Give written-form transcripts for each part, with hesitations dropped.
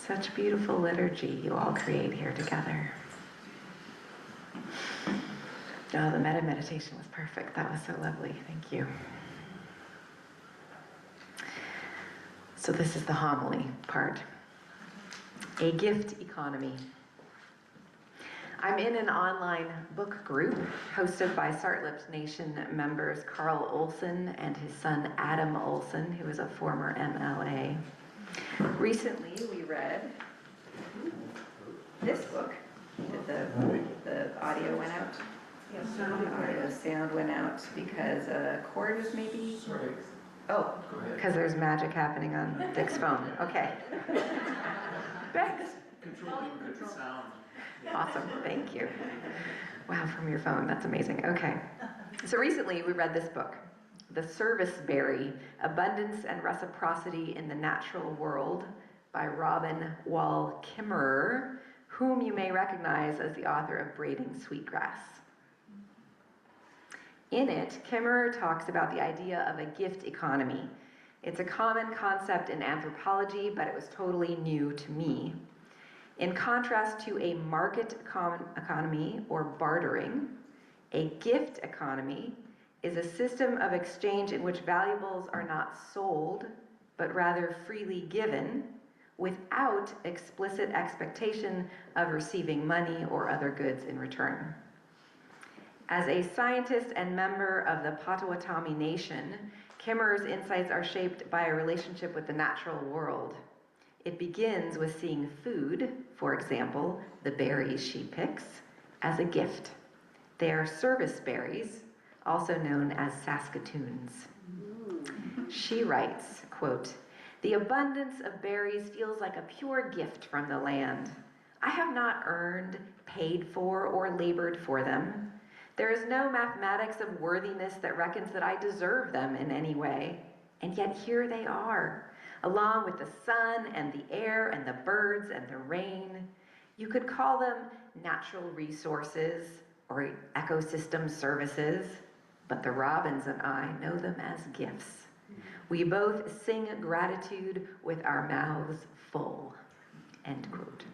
Such beautiful liturgy you all create here together. Oh, the metta meditation was perfect. That was so lovely. Thank you. So this is the homily part. A gift economy. I'm in an online book group hosted by Sartlip Nation members Carl Olson and his son Adam Olson, who is a former MLA. Recently we read this book. Did the audio went out? Yes, the sound went out because a cord was maybe... Oh, because there's magic happening on Dick's phone. Okay. Thanks. Control sound. Awesome, thank you. Wow, from your phone, that's amazing. Okay. So recently we read this book, The Serviceberry, Abundance and Reciprocity in the Natural World by Wall Kimmerer, whom you may recognize as the author of Braiding Sweetgrass. In it, Kimmerer talks about the idea of a gift economy. It's a common concept in anthropology, but it was totally new to me. In contrast to a market economy or bartering, a gift economy is a system of exchange in which valuables are not sold, but rather freely given without explicit expectation of receiving money or other goods in return. As a scientist and member of the Potawatomi Nation, Kimmerer's insights are shaped by a relationship with the natural world. It begins with seeing food, for example, the berries she picks, as a gift. They are service berries, also known as Saskatoons. She writes, quote, "The abundance of berries feels like a pure gift from the land. I have not earned, paid for, or labored for them. There is no mathematics of worthiness that reckons that I deserve them in any way. And yet here they are, along with the sun and the air and the birds and the rain. You could call them natural resources or ecosystem services, but the robins and I know them as gifts. We both sing gratitude with our mouths full." End quote.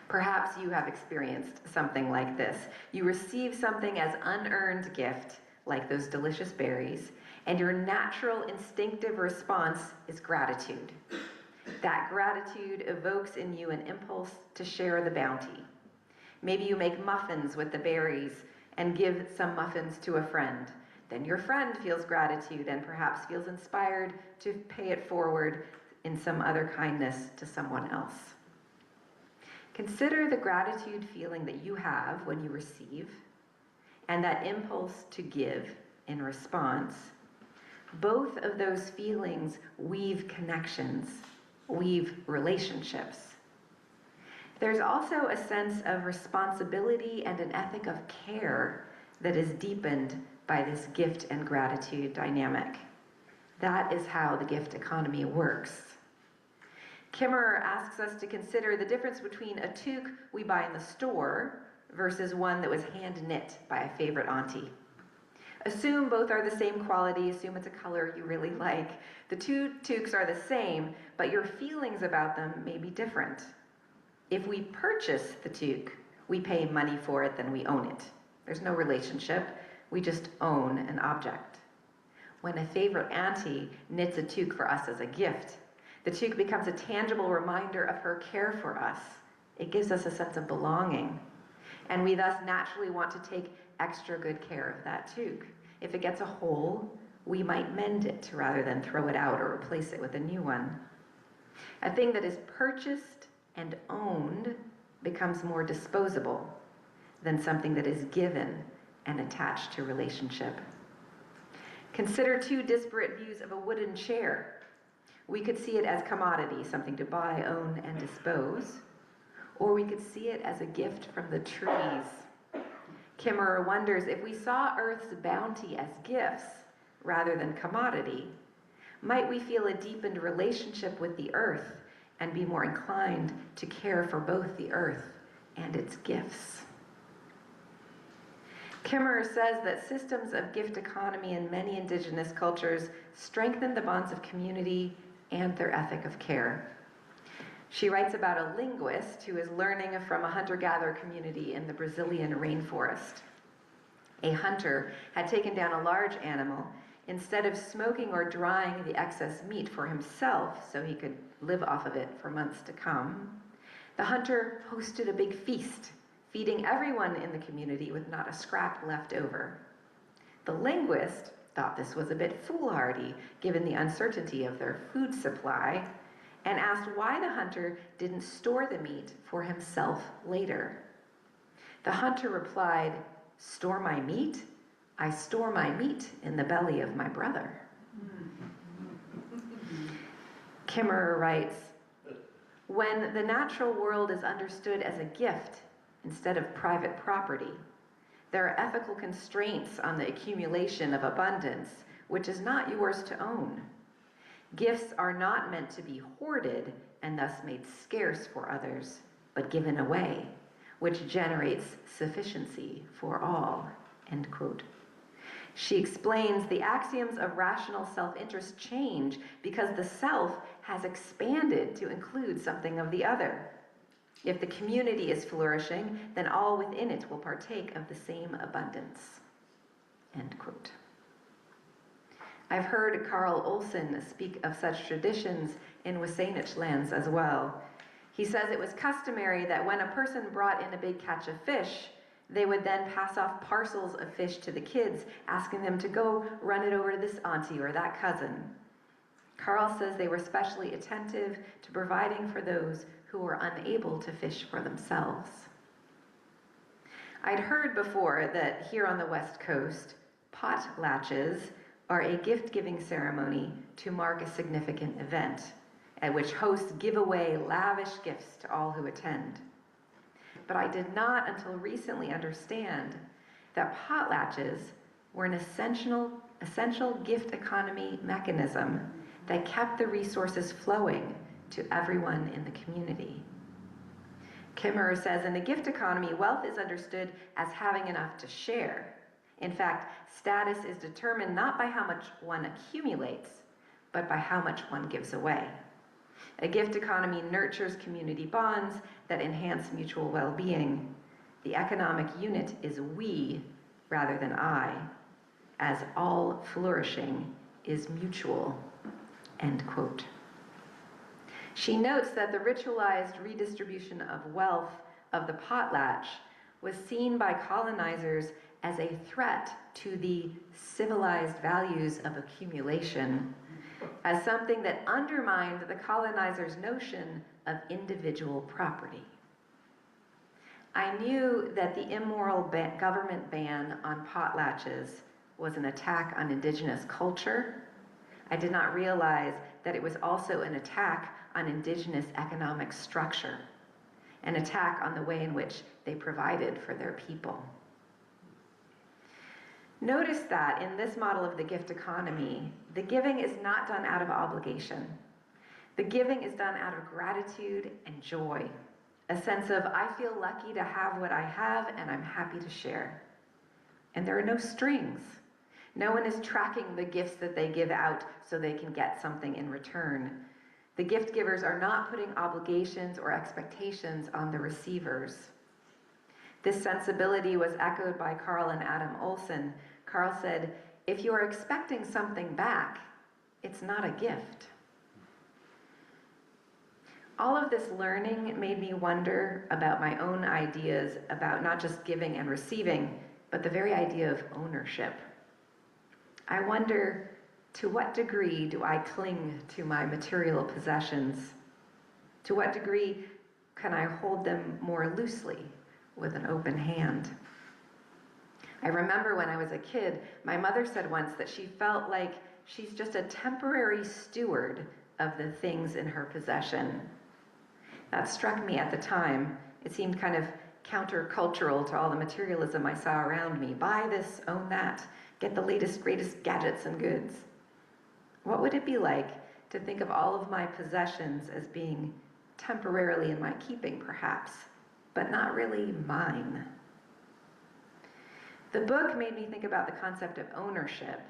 Perhaps you have experienced something like this. You receive something as unearned gift, like those delicious berries, and your natural instinctive response is gratitude. That gratitude evokes in you an impulse to share the bounty. Maybe you make muffins with the berries and give some muffins to a friend. Then your friend feels gratitude and perhaps feels inspired to pay it forward in some other kindness to someone else. Consider the gratitude feeling that you have when you receive and that impulse to give in response. Both of those feelings weave connections, weave relationships. There's also a sense of responsibility and an ethic of care that is deepened by this gift and gratitude dynamic. That is how the gift economy works. Kimmerer asks us to consider the difference between a toque we buy in the store versus one that was hand knit by a favorite auntie. Assume both are the same quality, assume it's a color you really like. The two toques are the same, but your feelings about them may be different. If we purchase the toque, we pay money for it, then we own it. There's no relationship, we just own an object. When a favorite auntie knits a toque for us as a gift, the toque becomes a tangible reminder of her care for us. It gives us a sense of belonging. And we thus naturally want to take extra good care of that toque. If it gets a hole, we might mend it rather than throw it out or replace it with a new one. A thing that is purchased and owned becomes more disposable than something that is given and attached to relationship. Consider two disparate views of a wooden chair. We could see it as commodity, something to buy, own, and dispose, or we could see it as a gift from the trees. Kimmerer wonders if we saw Earth's bounty as gifts rather than commodity, might we feel a deepened relationship with the earth and be more inclined to care for both the earth and its gifts. Kimmerer says that systems of gift economy in many indigenous cultures strengthen the bonds of community and their ethic of care. She writes about a linguist who is learning from a hunter-gatherer community in the Brazilian rainforest. A hunter had taken down a large animal. Instead of smoking or drying the excess meat for himself so he could live off of it for months to come, the hunter hosted a big feast, feeding everyone in the community with not a scrap left over. The linguist thought this was a bit foolhardy, given the uncertainty of their food supply, and asked why the hunter didn't store the meat for himself later. The hunter replied, "Store my meat? I store my meat in the belly of my brother." Kimmerer writes, "When the natural world is understood as a gift instead of private property, there are ethical constraints on the accumulation of abundance, which is not yours to own. Gifts are not meant to be hoarded and thus made scarce for others, but given away, which generates sufficiency for all." End quote. She explains the axioms of rational self-interest change because the self has expanded to include something of the other. If the community is flourishing, then all within it will partake of the same abundance. End quote. I've heard Carl Olsen speak of such traditions in Wasanich lands as well. He says it was customary that when a person brought in a big catch of fish, they would then pass off parcels of fish to the kids, asking them to go run it over to this auntie or that cousin. Carl says they were especially attentive to providing for those who were unable to fish for themselves. I'd heard before that here on the West Coast, potlatches are a gift-giving ceremony to mark a significant event, at which hosts give away lavish gifts to all who attend. But I did not until recently understand that potlatches were an essential gift economy mechanism that kept the resources flowing to everyone in the community. Kimmerer says in a gift economy, wealth is understood as having enough to share. In fact, status is determined not by how much one accumulates, but by how much one gives away. A gift economy nurtures community bonds that enhance mutual well-being. The economic unit is we rather than I, as all flourishing is mutual." End quote. She notes that the ritualized redistribution of wealth of the potlatch was seen by colonizers as a threat to the civilized values of accumulation, as something that undermined the colonizers' notion of individual property. I knew that the immoral government ban on potlatches was an attack on Indigenous culture. I did not realize that it was also an attack on Indigenous economic structure, an attack on the way in which they provided for their people. Notice that in this model of the gift economy, the giving is not done out of obligation. The giving is done out of gratitude and joy, a sense of, I feel lucky to have what I have and I'm happy to share. And there are no strings. No one is tracking the gifts that they give out so they can get something in return. The gift givers are not putting obligations or expectations on the receivers. This sensibility was echoed by Carl and Adam Olsen. Carl said, "If you are expecting something back, it's not a gift." All of this learning made me wonder about my own ideas about not just giving and receiving, but the very idea of ownership. I wonder, to what degree do I cling to my material possessions? To what degree can I hold them more loosely with an open hand? I remember when I was a kid, my mother said once that she felt like she's just a temporary steward of the things in her possession. That struck me at the time. It seemed kind of countercultural to all the materialism I saw around me. Buy this, own that, get the latest, greatest gadgets and goods. What would it be like to think of all of my possessions as being temporarily in my keeping, perhaps, but not really mine? The book made me think about the concept of ownership.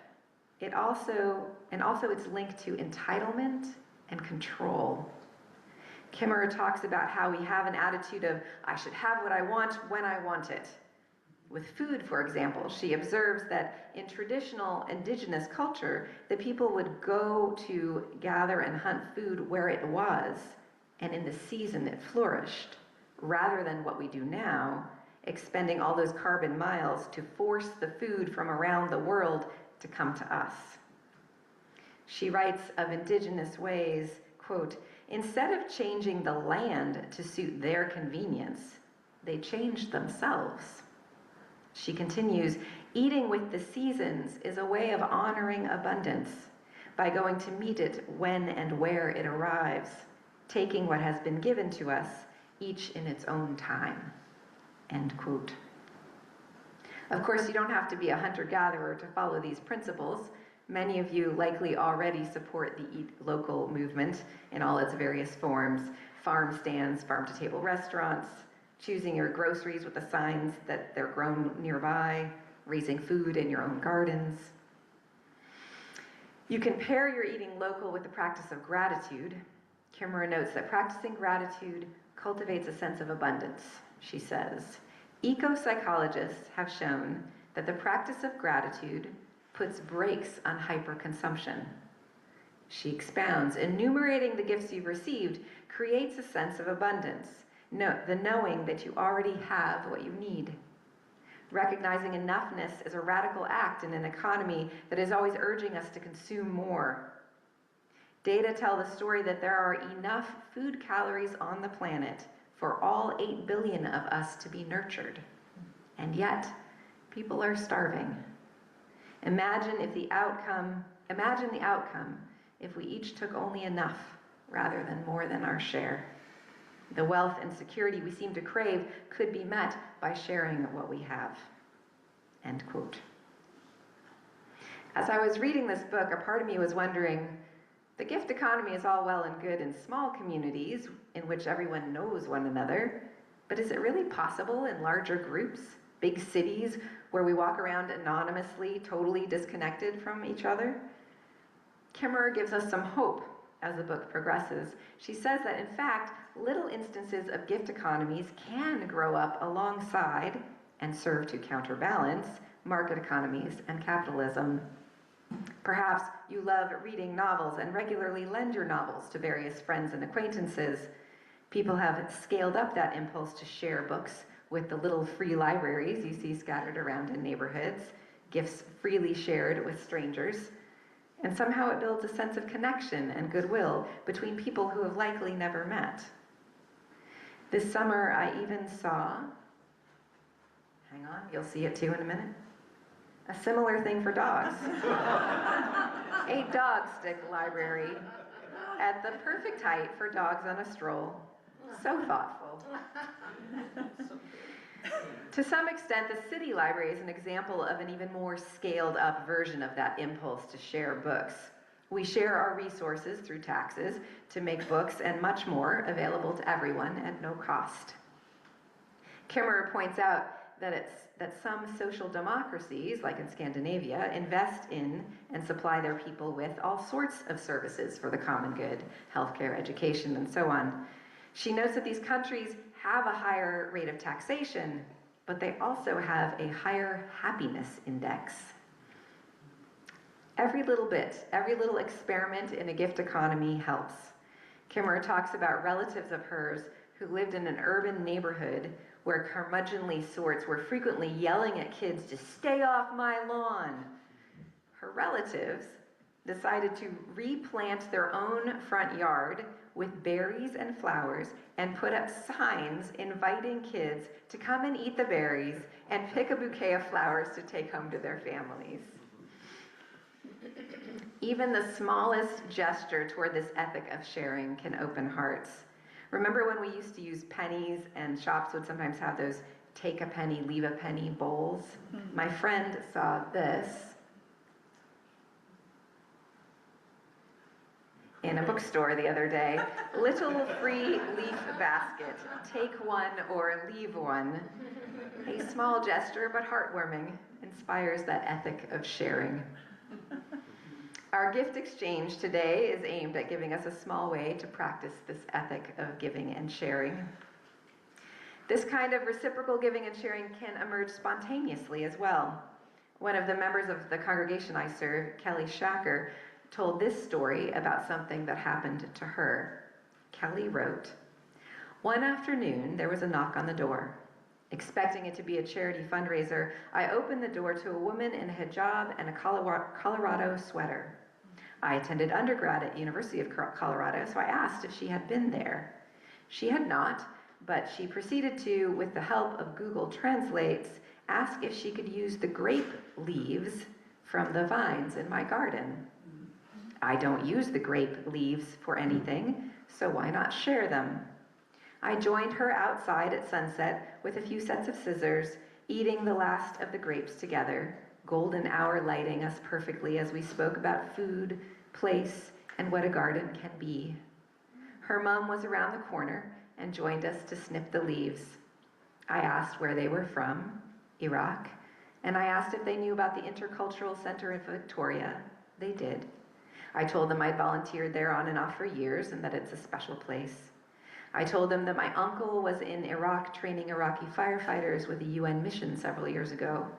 It also its link to entitlement and control. Kimmerer talks about how we have an attitude of, I should have what I want when I want it. With food, for example, she observes that in traditional indigenous culture, the people would go to gather and hunt food where it was and in the season it flourished, rather than what we do now, expending all those carbon miles to force the food from around the world to come to us. She writes of indigenous ways, quote, instead of changing the land to suit their convenience, they changed themselves. She continues, eating with the seasons is a way of honoring abundance by going to meet it when and where it arrives, taking what has been given to us, each in its own time, end quote. Of course, you don't have to be a hunter-gatherer to follow these principles. Many of you likely already support the Eat Local movement in all its various forms, farm stands, farm-to-table restaurants, choosing your groceries with the signs that they're grown nearby, raising food in your own gardens. You can pair your eating local with the practice of gratitude. Kimmerer notes that practicing gratitude cultivates a sense of abundance. She says, eco-psychologists have shown that the practice of gratitude puts brakes on hyperconsumption. She expounds, enumerating the gifts you've received creates a sense of abundance, the knowing that you already have what you need. Recognizing enoughness is a radical act in an economy that is always urging us to consume more. Data tell the story that there are enough food calories on the planet for all 8 billion of us to be nurtured. And yet, people are starving. Imagine the outcome if we each took only enough rather than more than our share. The wealth and security we seem to crave could be met by sharing what we have, end quote. As I was reading this book, a part of me was wondering, the gift economy is all well and good in small communities in which everyone knows one another, but is it really possible in larger groups, big cities, where we walk around anonymously, totally disconnected from each other? Kimmerer gives us some hope as the book progresses. She says that, in fact, little instances of gift economies can grow up alongside and serve to counterbalance market economies and capitalism. Perhaps you love reading novels and regularly lend your novels to various friends and acquaintances. People have scaled up that impulse to share books with the little free libraries you see scattered around in neighborhoods, gifts freely shared with strangers. And somehow it builds a sense of connection and goodwill between people who have likely never met. This summer, I even saw, hang on, you'll see it too in a minute, a similar thing for dogs. A dog stick library at the perfect height for dogs on a stroll. So thoughtful. To some extent, the city library is an example of an even more scaled up version of that impulse to share books. We share our resources through taxes to make books and much more available to everyone at no cost. Kimmerer points out that some social democracies, like in Scandinavia, invest in and supply their people with all sorts of services for the common good, healthcare, education, and so on. She notes that these countries have a higher rate of taxation, but they also have a higher happiness index. Every little bit, every little experiment in a gift economy helps. Kimmerer talks about relatives of hers who lived in an urban neighborhood where curmudgeonly sorts were frequently yelling at kids to stay off my lawn. Her relatives decided to replant their own front yard with berries and flowers and put up signs inviting kids to come and eat the berries and pick a bouquet of flowers to take home to their families. Even the smallest gesture toward this ethic of sharing can open hearts. Remember when we used to use pennies, and shops would sometimes have those take a penny, leave a penny bowls? My friend saw this in a bookstore the other day. Little free leaf basket. Take one or leave one. A small gesture, but heartwarming, inspires that ethic of sharing. Our gift exchange today is aimed at giving us a small way to practice this ethic of giving and sharing. This kind of reciprocal giving and sharing can emerge spontaneously as well. One of the members of the congregation I serve, Kelly Shacker, told this story about something that happened to her. Kelly wrote, "One afternoon, there was a knock on the door. Expecting it to be a charity fundraiser, I opened the door to a woman in a hijab and a Colorado sweater. I attended undergrad at University of Colorado, so I asked if she had been there. She had not, but she proceeded to, with the help of Google Translates, ask if she could use the grape leaves from the vines in my garden. I don't use the grape leaves for anything, so why not share them? I joined her outside at sunset with a few sets of scissors, eating the last of the grapes together, golden hour lighting us perfectly as we spoke about food, place, and what a garden can be. Her mom was around the corner and joined us to snip the leaves. I asked where they were from, Iraq, and I asked if they knew about the Intercultural Center in Victoria. They did. I told them I'd volunteered there on and off for years and that it's a special place. I told them that my uncle was in Iraq training Iraqi firefighters with a UN mission several years ago.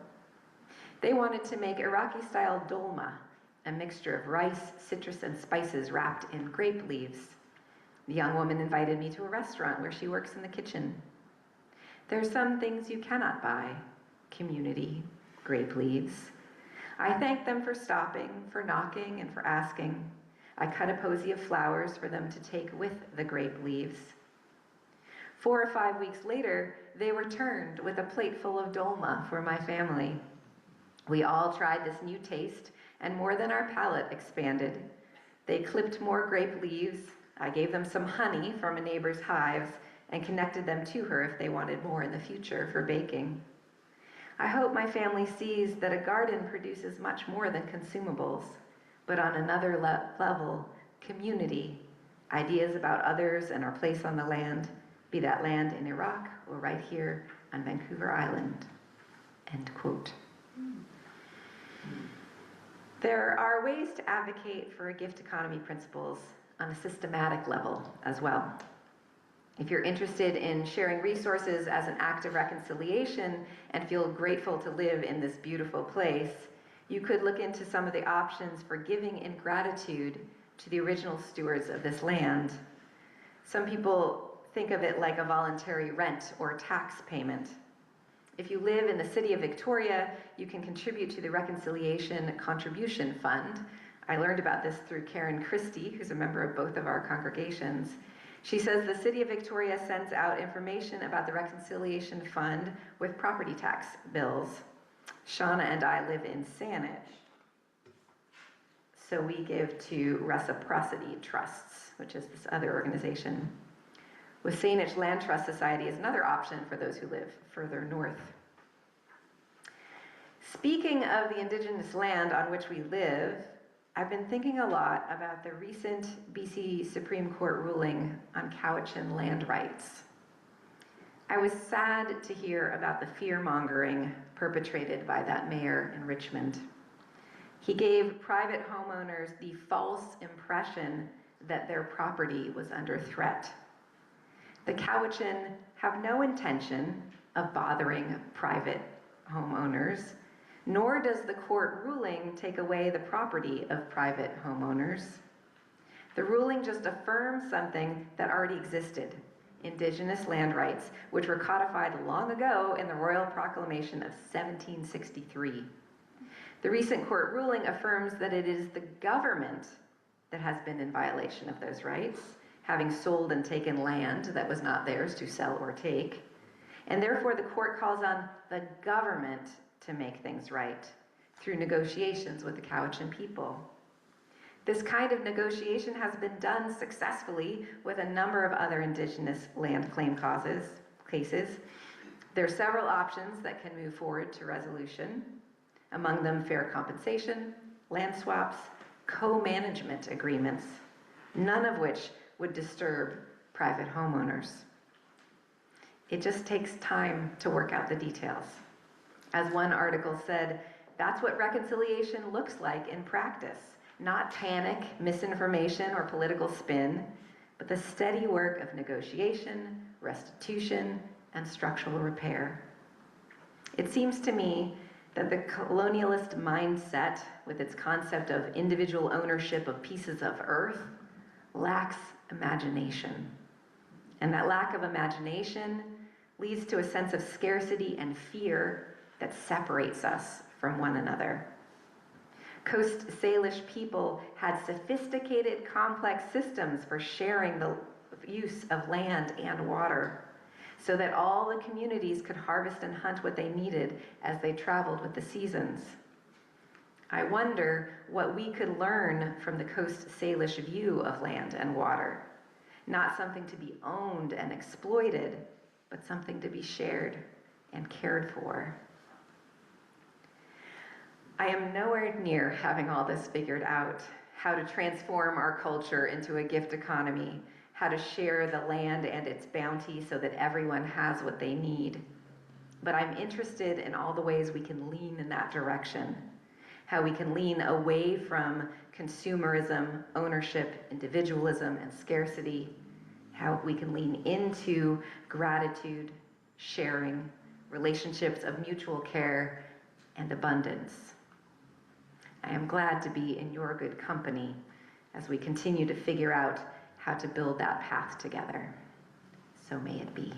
They wanted to make Iraqi-style dolma, a mixture of rice, citrus, and spices wrapped in grape leaves. The young woman invited me to a restaurant where she works in the kitchen. There's some things you cannot buy: community, grape leaves. I thanked them for stopping, for knocking, and for asking. I cut a posy of flowers for them to take with the grape leaves. 4 or 5 weeks later, they returned with a plate full of dolma for my family. We all tried this new taste, and more than our palate expanded. They clipped more grape leaves. I gave them some honey from a neighbor's hives and connected them to her if they wanted more in the future for baking. I hope my family sees that a garden produces much more than consumables, but on another level, community, ideas about others and our place on the land, be that land in Iraq or right here on Vancouver Island." End quote. There are ways to advocate for gift economy principles on a systematic level as well. If you're interested in sharing resources as an act of reconciliation and feel grateful to live in this beautiful place, you could look into some of the options for giving in gratitude to the original stewards of this land. Some people think of it like a voluntary rent or tax payment. If you live in the city of Victoria, you can contribute to the Reconciliation Contribution Fund. I learned about this through Karen Christie, who's a member of both of our congregations. She says the city of Victoria sends out information about the Reconciliation Fund with property tax bills. Shauna and I live in Saanich, so we give to Reciprocity Trusts, which is this other organization. With Saanich Land Trust Society is another option for those who live further north. Speaking of the Indigenous land on which we live, I've been thinking a lot about the recent BC Supreme Court ruling on Cowichan land rights. I was sad to hear about the fear-mongering perpetrated by that mayor in Richmond. He gave private homeowners the false impression that their property was under threat. The Cowichan have no intention of bothering private homeowners, nor does the court ruling take away the property of private homeowners. The ruling just affirms something that already existed: Indigenous land rights, which were codified long ago in the Royal Proclamation of 1763. The recent court ruling affirms that it is the government that has been in violation of those rights, having sold and taken land that was not theirs to sell or take. And therefore, the court calls on the government to make things right through negotiations with the Cowichan people. This kind of negotiation has been done successfully with a number of other Indigenous land claim cases. There are several options that can move forward to resolution, among them fair compensation, land swaps, co-management agreements, none of which would disturb private homeowners. It just takes time to work out the details. As one article said, that's what reconciliation looks like in practice. not panic, misinformation, or political spin, but the steady work of negotiation, restitution, and structural repair. It seems to me that the colonialist mindset, with its concept of individual ownership of pieces of earth, lacks imagination. And that lack of imagination leads to a sense of scarcity and fear that separates us from one another. Coast Salish people had sophisticated, complex systems for sharing the use of land and water, so that all the communities could harvest and hunt what they needed as they traveled with the seasons. I wonder what we could learn from the Coast Salish view of land and water. Not something to be owned and exploited, but something to be shared and cared for. I am nowhere near having all this figured out, how to transform our culture into a gift economy, how to share the land and its bounty so that everyone has what they need. But I'm interested in all the ways we can lean in that direction, how we can lean away from consumerism, ownership, individualism, and scarcity, how we can lean into gratitude, sharing, relationships of mutual care, and abundance. I am glad to be in your good company as we continue to figure out how to build that path together. So may it be.